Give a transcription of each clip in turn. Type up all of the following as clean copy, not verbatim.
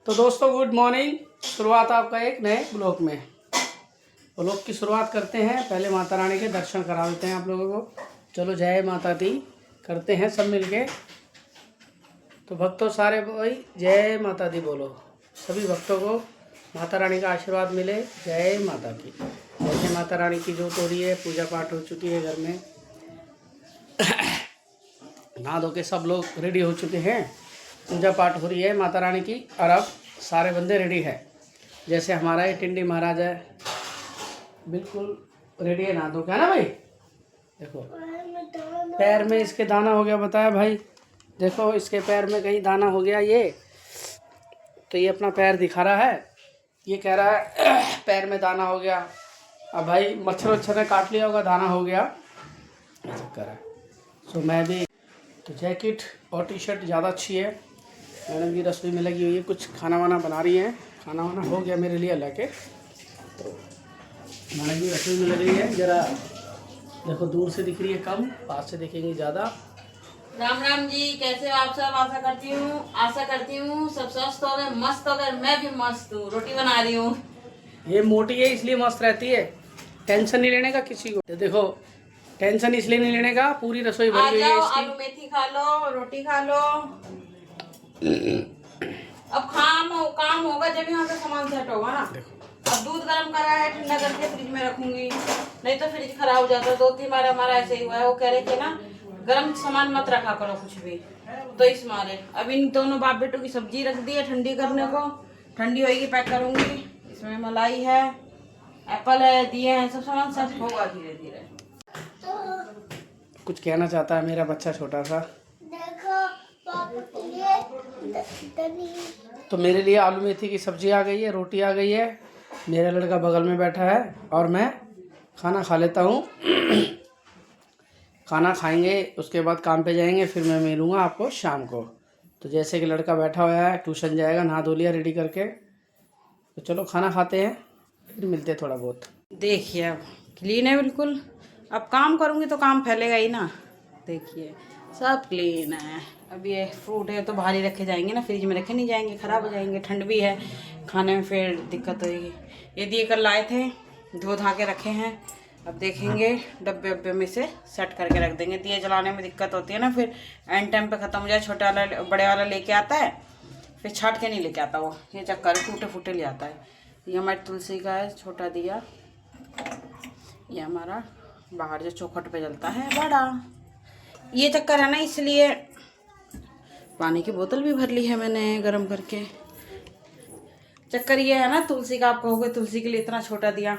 तो दोस्तों good morning. शुरुआत आपका एक नए ब्लॉग में। ब्लॉग की शुरुआत करते हैं। पहले माता रानी के दर्शन करा देते हैं आप लोगों को। चलो जय माता दी करते हैं सब मिलके। तो भक्तों सारे भाई जय माता दी बोलो। सभी भक्तों को माता रानी का आशीर्वाद मिले। जय माता की। जैसे माता रानी की जोत हो रही है, पूजा पाठ हो चुकी है, घर में नहा धो के सब लोग रेडी हो चुके हैं। पूजा पाठ हो रही है माता रानी की और अब सारे बंदे रेडी है। जैसे हमारा ये टिंडी महाराज है बिल्कुल रेडी है नहा धो के, है ना भाई। देखो पैर में इसके दाना हो गया, बताया भाई। देखो इसके पैर में कहीं दाना हो गया ये, तो ये अपना पैर दिखा रहा है। ये कह रहा है पैर में दाना हो गया। अब भाई मच्छर ने काट लिया होगा, दाना हो गया, चक्कर है। सो मैं भी तो जैकेट और टी शर्ट ज़्यादा अच्छी है। मैडम भी रसोई में लगी हुई है, कुछ खाना वाना बना रही है। खाना वाना हो गया मेरे लिए अल्लाह के। तो मैडम भी रसोई में लग रही है। ज़रा देखो दूर से दिख रही है कम, पास से देखेंगे ज़्यादा। राम राम जी, कैसे हो आप सब। आशा करती हूँ सब स्वस्थ हो गए, मस्त हो गए। मैं भी मस्त हूँ, रोटी बना रही हूँ। ये मोटी है इसलिए मस्त रहती है। टेंशन नहीं लेने का किसी को। देखो टेंशन इसलिए नहीं लेने का, पूरी रसोई भरी हुई है इसकी। आलू मेथी खा लो, रोटी खा लो। अब काम होगा जब यहाँ का सामान सेट होगा ना। अब दूध गर्म करा है, ठंडा करके फ्रिज में रखूंगी, नहीं तो फ्रिज खराब हो जाता है। 2-3 बार हमारा ऐसे ही हुआ है। वो कह रहे थे ना गर्म सामान मत रखा करो कुछ भी, तो इस मारे अब इन दोनों बाप बेटों की सब्जी रख दी है ठंडी करने को। ठंडी होगी पैक करूंगी। इसमें मलाई है, एप्पल है, दिए हैं, सब सामान सेट होगा धीरे धीरे। कुछ कहना चाहता है मेरा बच्चा छोटा सा। देखो पापा के लिए तो मेरे लिए आलू मेथी की सब्जी आ गई है, रोटी आ गई है। मेरा लड़का बगल में बैठा है और मैं खाना खा लेता हूँ। खाना खाएंगे उसके बाद काम पे जाएंगे, फिर मैं मिलूँगा आपको शाम को। तो जैसे कि लड़का बैठा हुआ है, ट्यूशन जाएगा, नहा धो लिया रेडी करके। तो चलो खाना खाते हैं, फिर मिलते हैं थोड़ा बहुत। देखिए अब क्लीन है बिल्कुल। अब काम करूँगी तो काम फैलेगा ही ना। देखिए सब क्लीन है। अब ये फ्रूट है तो बाहर ही रखे जाएंगे ना, फ्रिज में रखे नहीं जाएंगे, ख़राब हो जाएंगे। ठंड भी है, खाने में फिर दिक्कत होगी। ये दिए कल लाए थे, धो धा के रखे हैं। अब देखेंगे डब्बे वब्बे में से सेट करके रख देंगे। दिए जलाने में दिक्कत होती है ना, फिर एंड टाइम पे ख़त्म हो जाए। छोटा वाला बड़े वाला लेके आता है, फिर छाट के नहीं लेके आता वो, ये चक्कर टूटे फूटे ले आता है। ये हमारी तुलसी का है छोटा दिया। ये हमारा बाहर जो चौखट पे जलता है बड़ा। ये चक्कर है ना, इसलिए पानी की बोतल भी भर ली है मैंने गर्म करके। चक्कर ये है ना तुलसी का, आप कहोगे तुलसी के लिए इतना छोटा दिया।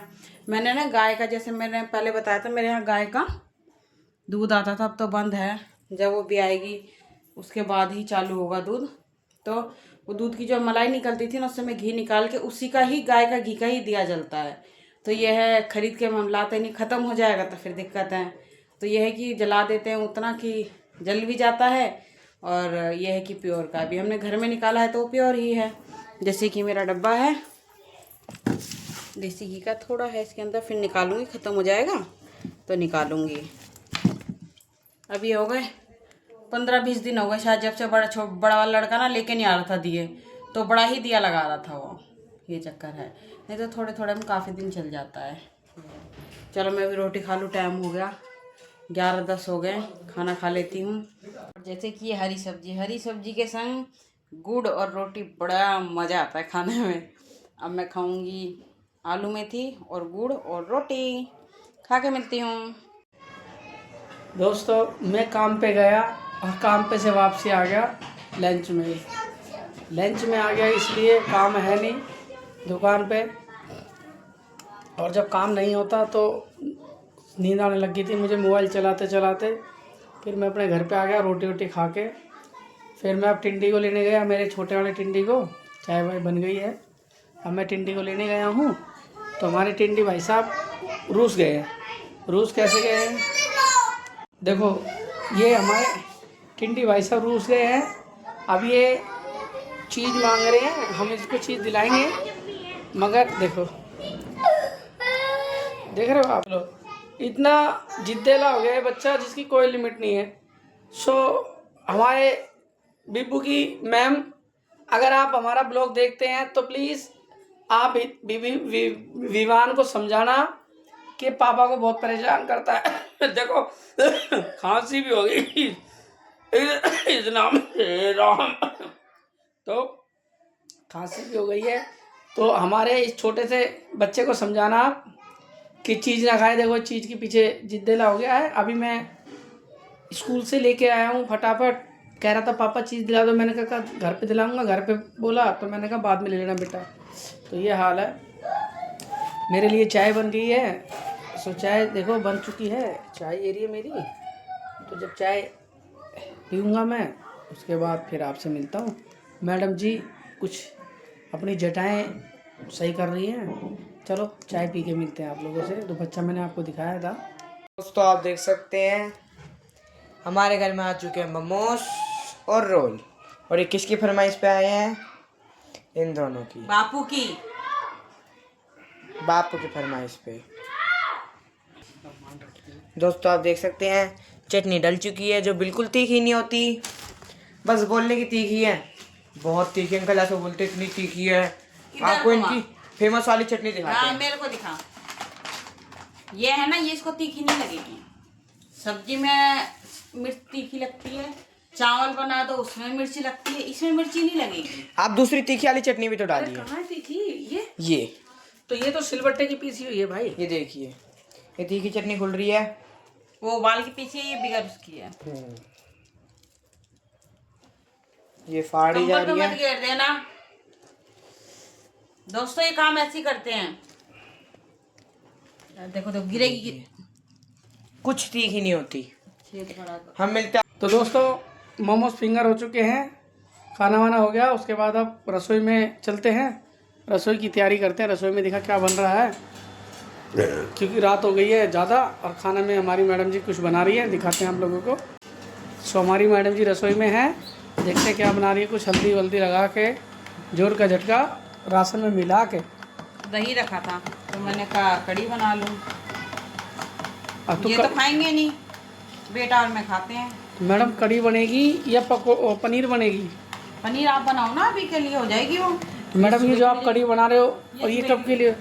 मैंने ना गाय का, जैसे मैंने पहले बताया था, मेरे यहाँ गाय का दूध आता था, अब तो बंद है। जब वो भी आएगी उसके बाद ही चालू होगा दूध। तो वो दूध की जो मलाई निकलती थी ना, उससे मैं घी निकाल के उसी का ही, गाय का घी का ही दिया जलता है। तो ये है खरीद के हम लाते नहीं, ख़त्म हो जाएगा तो फिर दिक्कत है। तो ये है कि जला देते हैं उतना कि जल भी जाता है, और ये है कि प्योर का। अभी हमने घर में निकाला है तो वो प्योर ही है। जैसे कि मेरा डब्बा है देसी घी का, थोड़ा है इसके अंदर, फिर निकालूंगी, ख़त्म हो जाएगा तो निकालूंगी। अभी हो गए 15-20 दिन हो गए शायद, जब से बड़ा वाला लड़का ना लेके नहीं आ रहा था दिए, तो बड़ा ही दिया लगा रहा था वो। ये चक्कर है, नहीं तो थोड़े थोड़े में काफ़ी दिन चल जाता है। चलो मैं भी रोटी खा लूँ, टाइम हो गया 11-10 हो गए, खाना खा लेती हूँ। जैसे कि ये हरी सब्जी के संग गुड़ और रोटी, बड़ा मज़ा आता है खाने में। अब मैं खाऊंगी आलू मेथी और गुड़ और रोटी, खा के मिलती हूँ। दोस्तों मैं काम पे गया और काम पे से वापसी आ गया लंच में आ गया, इसलिए काम है नहीं दुकान पे। और जब काम नहीं होता तो नींद आने लगी थी मुझे मोबाइल चलाते चलाते। फिर मैं अपने घर पे आ गया रोटी वोटी खा के। फिर मैं अब टिंडी को लेने गया, मेरे छोटे वाले टिंडी को। चाय वाय बन गई है, अब मैं टिंडी को लेने गया हूँ। तो हमारे टिंडी भाई साहब रूस गए हैं। रूस कैसे गए हैं देखो, ये हमारे टिंडी भाई साहब रूस गए हैं। अब ये चीज़ मांग रहे हैं, हम इसको चीज़ दिलाएंगे, मगर देखो देख रहे हो आप लोग, इतना जिद्देला हो गया है बच्चा जिसकी कोई लिमिट नहीं है। सो हमारे बिब्बू की मैम अगर आप हमारा ब्लॉग देखते हैं तो प्लीज़ आप विवान को समझाना कि पापा को बहुत परेशान करता है। देखो खांसी भी हो गई इस नाम से राम। तो खांसी भी हो गई है, तो हमारे इस छोटे से बच्चे को समझाना कि चीज़ ना खाए। देखो चीज़ के पीछे जिद्देला हो गया है। अभी मैं स्कूल से लेके आया हूँ फटाफट, कह रहा था पापा चीज़ दिला दो। मैंने कहा घर पे दिलाऊंगा, घर पे बोला तो मैंने कहा बाद में ले लेना बेटा। तो ये हाल है। मेरे लिए चाय बन गई है। सो चाय देखो बन चुकी है, चाय ये रही है मेरी। तो जब चाय पीऊँगा मैं उसके बाद फिर आपसे मिलता हूँ। मैडम जी कुछ अपनी जटाएं सही कर रही हैं। चलो चाय पी के मिलते हैं आप लोगों से। तो बच्चा मैंने आपको दिखाया था। दोस्तों आप देख सकते हैं हमारे घर में आ चुके हैं मोमोज और रोल। और ये किसकी फरमाइश पे आए हैं? इन दोनों की, बापू की फरमाइश पे। दोस्तों आप देख सकते हैं चटनी डल चुकी है, जो बिल्कुल तीखी नहीं होती, बस बोलने की तीखी है। बहुत तीखी, अंकल ऐसे बोलते इतनी तीखी है। आपको इनकी फेमस वाली चटनी दिखाते हैं। मेरे को दिखा। ये है ना, ये इसको तीखी नहीं लगेगी। सब्जी में मिर्च तीखी लगती है, चावल बना दो उसमें मिर्ची लगती है, इसमें मिर्ची नहीं लगेगी। आप दूसरी तीखी वाली चटनी भी तो डालिए। कहाँ है तीखी? ये तो ये तो सिलबट्टे की पीसी हुई है भाई। ये देखिए, ये तीखी चटनी खुल रही है। वो उबाल के पीछे, ये बिगर उसकी है। ये फाड़ी जा रही मत है। घेर देना दोस्तों, ये काम ऐसे ही करते हैं। देखो तो गिरेगी। कुछ तीखी नहीं होती। छेद पड़ा तो। हम मिलते हैं। तो दोस्तों मोमोज फिंगर हो चुके हैं, खाना वाना हो गया। उसके बाद अब रसोई में चलते हैं, रसोई की तैयारी करते हैं। रसोई में देखा क्या बन रहा है, क्योंकि रात हो गई है ज़्यादा। और खाना में हमारी मैडम जी कुछ बना रही है, दिखाते हैं आप लोगों को। सो हमारी मैडम जी रसोई में है, देखते हैं क्या बना रही है। कुछ हल्दी वल्दी लगा के, जोर का झटका राशन में मिला के। दही रखा था तो मैंने कहा कड़ी बना लूं। अब तो ये तो खाएंगे नहीं, बेटा और मैं खाते हैं। मैडम कड़ी बनेगी या पनीर बनेगी? पनीर आप बनाओ ना, अभी के लिए हो जाएगी वो। तो मैडम ये जो आप कड़ी बना रहे हो, और ये कब के लिए?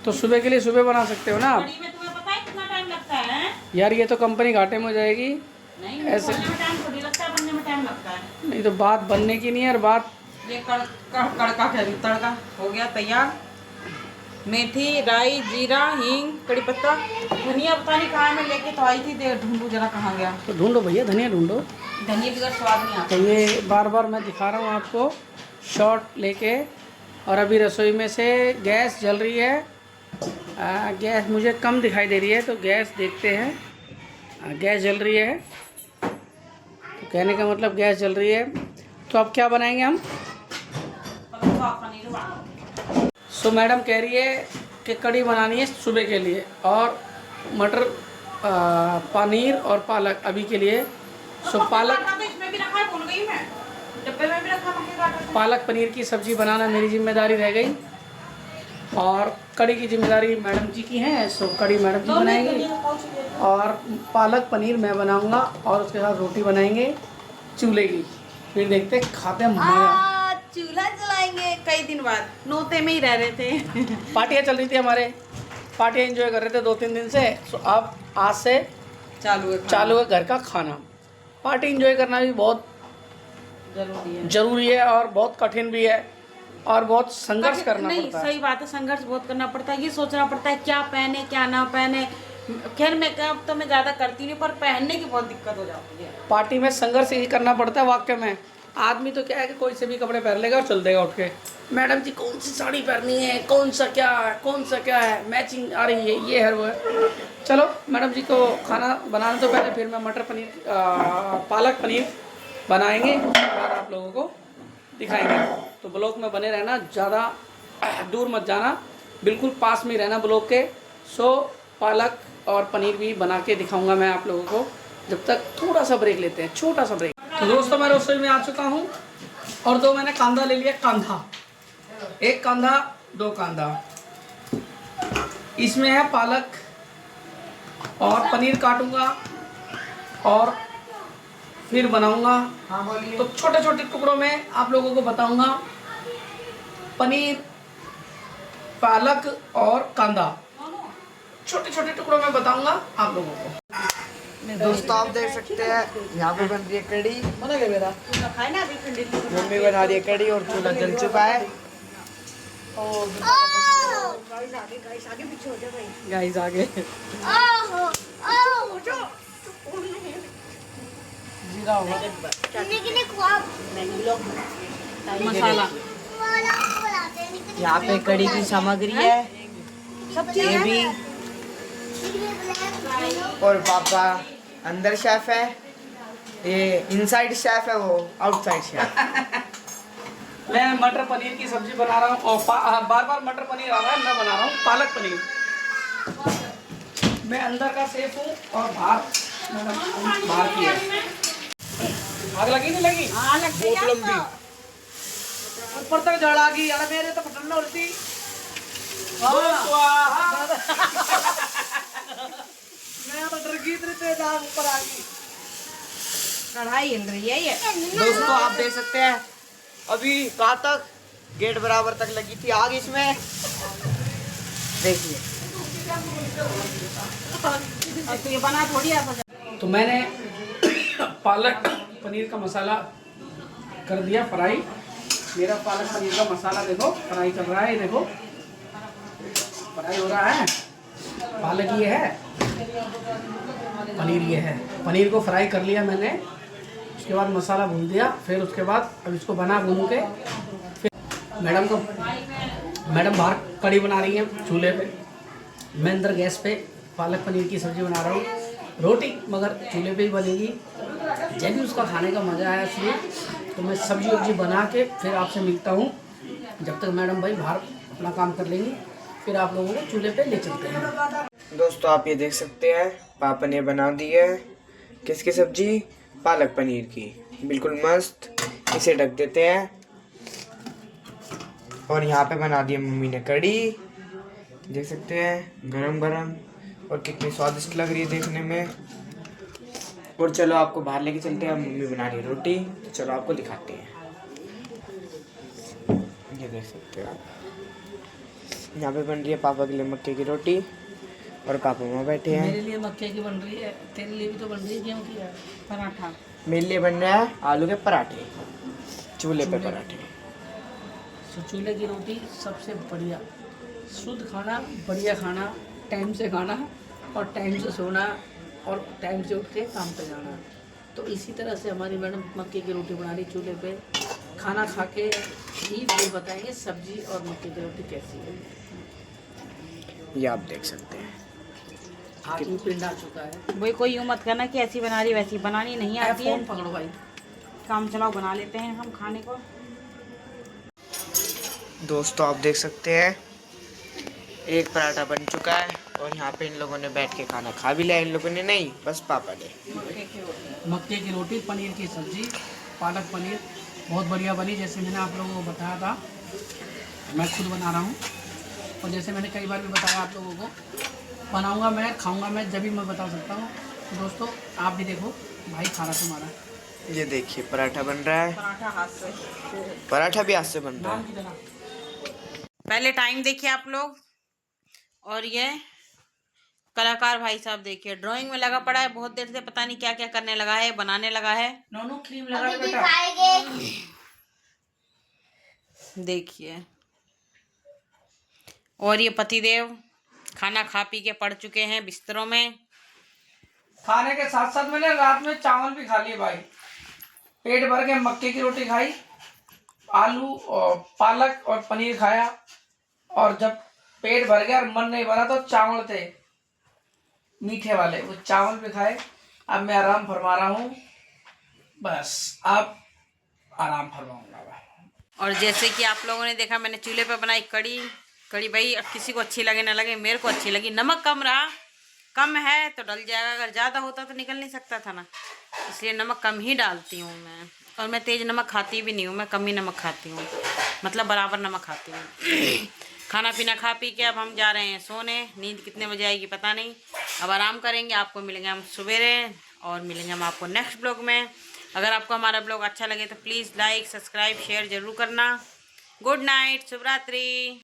तो सुबह के लिए सुबह बना सकते हो ना आप। कड़ी में तुम्हें पता है कितना टाइम लगता है? यार ये तो कंपनी घाटे में हो जाएगी। नहीं, ऐसे बनने में टाइम थोड़ी लगता है, बनने में टाइम लगता है। नहीं तो बात बनने की नहीं है, और बात ये कड़का तड़का हो गया तैयार। मेथी, राई, जीरा, हींग, कड़ी पत्ता, धनिया पता नहीं कहाँ मैं लेके तो आई थी, ढूंढू जरा कहाँ गया। तो ढूंढो भैया, धनिया ढूंढो। धनिया बगैर स्वाद नहीं आता। तो ये बार बार मैं दिखा रहा हूँ आपको शॉट लेके। और अभी रसोई में से गैस जल रही है। गैस मुझे कम दिखाई दे रही है, तो गैस देखते हैं। गैस जल रही है, तो कहने का मतलब गैस जल रही है। तो अब क्या बनाएंगे हम? सो मैडम कह रही है कि कड़ी बनानी है सुबह के लिए, और मटर पनीर और पालक अभी के लिए। सो इसमें भी रखा है, भूल गई मैं, डब्बे में भी रखा। पालक पनीर की सब्ज़ी बनाना मेरी जिम्मेदारी रह गई, और कड़ी की जिम्मेदारी मैडम जी की है। सो कड़ी मैडम जी बनाएंगी, और पालक पनीर मैं बनाऊंगा, और उसके साथ रोटी बनाएंगे चूल्हे की। फिर देखते खाते हम। चूल्हा जलाएंगे कई दिन बाद, नोते में ही रह रहे थे। पार्टियाँ चल रही थी हमारे, पार्टियाँ एंजॉय कर रहे थे 2-3 दिन से। सो अब आज से चालू है घर का खाना। पार्टी एंजॉय करना भी बहुत जरूरी है, और बहुत कठिन भी है, और बहुत संघर्ष करना पड़ता है। सही बात है, संघर्ष बहुत करना पड़ता है। ये सोचना पड़ता है क्या पहने क्या ना पहने। खैर मेकअप तो मैं ज़्यादा करती नहीं, पर पहनने की बहुत दिक्कत हो जाती है। पार्टी में संघर्ष ही करना पड़ता है वाकई में। आदमी तो क्या है कि कोई से भी कपड़े पहन लेगा और चल देगा उठ के। मैडम जी कौन सी साड़ी पहननी है, कौन सा क्या है, मैचिंग आ रही है, ये है वो है। चलो मैडम जी को खाना बनाने तो पहले फिर मैं मटर पनीर पालक पनीर बनाएंगे, उसके बाद आप लोगों को दिखाएंगे। तो ब्लॉग में बने रहना, ज़्यादा दूर मत जाना, बिल्कुल पास में रहना ब्लॉग के। सो पालक और पनीर भी बना के दिखाऊंगा मैं आप लोगों को। जब तक थोड़ा सा ब्रेक लेते हैं, छोटा सा ब्रेक। तो दोस्तों मैं रसोई में आ चुका हूँ, और 2 मैंने कांदा ले लिया। कांदा 1 कांदा 2 कांदा। इसमें है पालक और पनीर काटूंगा और फिर बनाऊंगा। तो छोटे छोटे टुकड़ों में आप लोगों को बताऊंगा पनीर, पालक और कांदा छोटे छोटे टुकड़ों में बताऊंगा आप लोगों को। दोस्तों आप देख सकते हैं यहाँ पे बन रही है कड़ी। मम्मी बना रही है कड़ी और चूल्हा जल चुका है। गाइस आगे जीरा होगा। मसाला यहाँ पे कड़ी की सामग्री है ये भी, और पापा अंदर शेफ है, ये इनसाइड शेफ है, वो आउटसाइड शेफ। मैं मटर पनीर की सब्जी बना रहा हूँ और बार बार मटर पनीर आ रहा है, मैं बना रहा हूँ पालक पनीर। मैं अंदर का शेफ हूँ और बाहर की है। आग लगी नहीं लगी? बहुत लंबी ऊपर तक जड़ आ गई। अरे मेरे तो पटन उड़ती। मैं तो डर गई, इतनी तेज आग ऊपर आ गई। कढ़ाई हिल रही है ये। दोस्तों आप देख सकते हैं अभी कहाँ तक गेट बराबर तक लगी थी आग इसमें, देखिए। तो ये बना थोड़ी है। तो मैंने पालक पनीर का मसाला कर दिया फ्राई। मेरा पालक पनीर का मसाला देखो फ्राई कर रहा है, ये देखो फ्राई हो रहा है। पालक ये है, पनीर ये है। पनीर को फ्राई कर लिया मैंने, उसके बाद मसाला भून दिया। फिर उसके बाद अब इसको बना भून के फिर मैडम बाहर कड़ी बना रही है चूल्हे पे, मैं अंदर गैस पे पालक पनीर की सब्ज़ी बना रहा हूँ। रोटी मगर चूल्हे पे ही बनेगी, जब भी उसका खाने का मज़ा आया इसलिए। तो मैं सब्जी वब्जी बना के फिर आपसे मिलता हूँ, जब तक मैडम भाई बाहर अपना काम कर लेंगी, फिर आप लोगों को चूल्हे पे ले चलते हैं। दोस्तों आप ये देख सकते हैं पापा ने बना दी है किसकी सब्जी, पालक पनीर की, बिल्कुल मस्त। इसे ढक देते हैं। और यहाँ पे बना दी है मम्मी ने कड़ी, देख सकते हैं गरम गरम, और कितनी स्वादिष्ट लग रही है देखने में। और चलो आपको बाहर लेके चलते हैं, मम्मी बना रही है रोटी, तो चलो आपको दिखाते हैं। ये देख सकते हैं आप, यहाँ पे बन रही है पापा के लिए मक्के की रोटी और पापा वहाँ बैठे हैं। मेरे लिए मक्के की बन रही है, तेरे लिए भी तो बन रही है, गेहूं की है। पराठा मेरे लिए बन रहा है आलू के पराठे, चूल्हे पे पराठे। तो चूल्हे की रोटी सबसे बढ़िया, शुद्ध खाना, बढ़िया खाना, टाइम से खाना और टाइम से सोना और टाइम से उठ के काम पे जाना। तो इसी तरह से हमारी मैडम मक्के की रोटी बना रही चूल्हे पे। खाना खा के ही वो बताएंगे सब्जी और मक्के की रोटी कैसी है। ये आप देख सकते हैं। हाथ में पिंड आ चुका है। वही कोई यूँ मत करना कि ऐसी बना रही वैसी, बनानी नहीं आती है। फोन पकड़ो भाई। काम चलाओ, बना लेते हैं हम खाने को। दोस्तों आप देख सकते हैं एक पराठा बन चुका है और यहाँ पे इन लोगों ने बैठ के खाना खा भी लिया। इन लोगों ने नहीं, बस पापा ने। मक्के की रोटी, पनीर की सब्जी, पालक पनीर बहुत बढ़िया बनी। जैसे मैंने आप लोगों को बताया था, मैं खुद बना रहा हूँ और जैसे मैंने कई बार भी बताया आप लोगों को, बनाऊँगा मैं, खाऊँगा मैं, जब भी मैं बता सकता हूँ। तो दोस्तों आप भी देखो, भाई खा रहा तुम्हारा। ये देखिए पराठा बन रहा है, पराठा हाथ से, पराठा भी हाथ से बन रहा नाम है। की तरह। पहले टाइम देखिए आप लोग। और ये कलाकार भाई साहब देखिए ड्राइंग में लगा पड़ा है, बहुत देर से पता नहीं क्या क्या करने लगा है, बनाने लगा है। नोनू क्रीम लगा अभी बेटा। दिखाएंगे। देखिए, और ये पतिदेव खाना खा पी के पड़ चुके हैं बिस्तरों में। खाने के साथ साथ मैंने रात में चावल भी खा लिए भाई, पेट भर के मक्के की रोटी खाई, आलू और पालक और पनीर खाया, और जब पेट भर गया और मन नहीं भरा तो चावल थे मीठे वाले, वो चावल भी खाए। अब मैं आराम फरमा रहा हूँ, बस अब आराम फरमाऊंगा भाई। और जैसे कि आप लोगों ने देखा, मैंने चूल्हे पे बनाई कड़ी। कड़ी भाई अब किसी को अच्छी लगे ना लगे, मेरे को अच्छी लगी। नमक कम रहा, कम है तो डल जाएगा, अगर ज़्यादा होता तो निकल नहीं सकता था ना, इसलिए नमक कम ही डालती हूँ मैं। और मैं तेज़ नमक खाती भी नहीं हूँ, मैं कम ही नमक खाती हूँ, मतलब बराबर नमक खाती हूँ। खाना पीना खा पी के अब हम जा रहे हैं सोने। नींद कितने बजे आएगी पता नहीं, अब आराम करेंगे। आपको मिलेंगे हम सवेरे और मिलेंगे हम आपको नेक्स्ट ब्लॉग में। अगर आपको हमारा ब्लॉग अच्छा लगे तो प्लीज़ लाइक, सब्सक्राइब, शेयर ज़रूर करना। गुड नाइट, शुभ रात्रि।